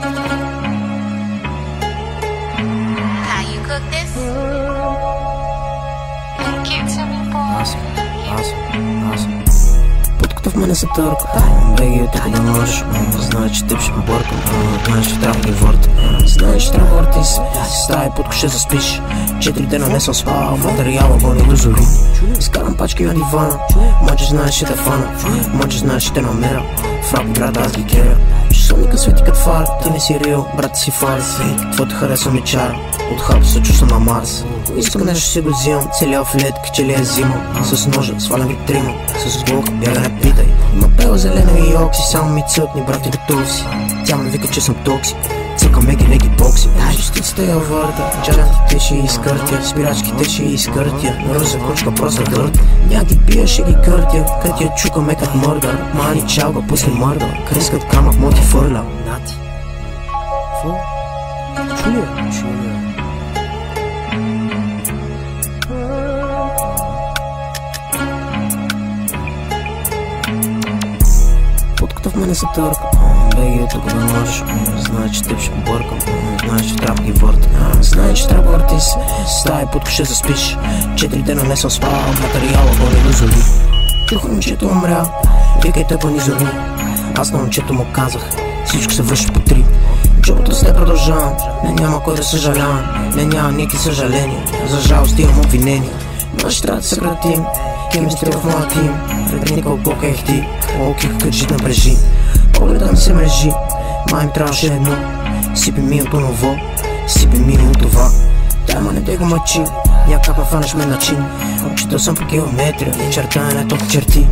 How you cook this? Give it to me, boy. Awesome. Путката в мене се търка. Беги от тук да можеш. Знаеш, че теб ще побъркам. Знаеш, че трябва да ги върта. Знаеш, че трябва да върти се. Стая путка ще заспиш. 4 дена не съм спал. Материала гони до зори. Изкарам пачки на дивана. Мъче знаеш, че те фана. Мъче знаеш, че те намеря. В рап града аз ги кера. Часовника свети като фар. Ти не си реал, брат си фарс. Твоето харесва ми чара. От хапа се чувствам на Марс. Искам нещо си го взимам. Целия в лед, че ли е зимал. С ножа, свалям ви трима. С глука, бяга не питай. Има пел зелена и окси. Само ми цъкни, брат, и готов си. Тя ме вика, че съм токсик. Цъкам меги леки бокси. Частицата я върта. Джарантите ще изкъртя. Спирачките ще изкъртя. Ръза кучка, просто дърт. Ня ги пия, ще ги къртя. Къртя чука ме като мърдър. Мани чалга, пусни мърдър. Крискат камък, мо ти фърля. Нати. Фу? Чуля. Путката в мене се търка. Беги от тук да можеш. Знаеш, че теб ще побъркам. Знаеш, че трябва да ги върта. Знаеш, че трябва да върти се. Стая путка ще заспиш. 4 дена не съм спал. Материала гони до зори. Чух момчето умря. Викайте по ни зори. Аз на момчето му казах. Всичко се върши по 3. Джобата с те продължавам. Не няма кой да съжалявам. Не няма никакви съжаления. За жалост имам обвинения. Но ще трябва да съкратим. Кемистри в моя тим. Предника от блока ехти. Оких кърджит на брежи. Погледа ми се мрежи. Май ми трябваше едно. Сипи ми от оново. Сипи ми от това. Тайма не те го мъчи. Някак ме фанеш ме начин. Учител съм по километри. Чертане толкова черти.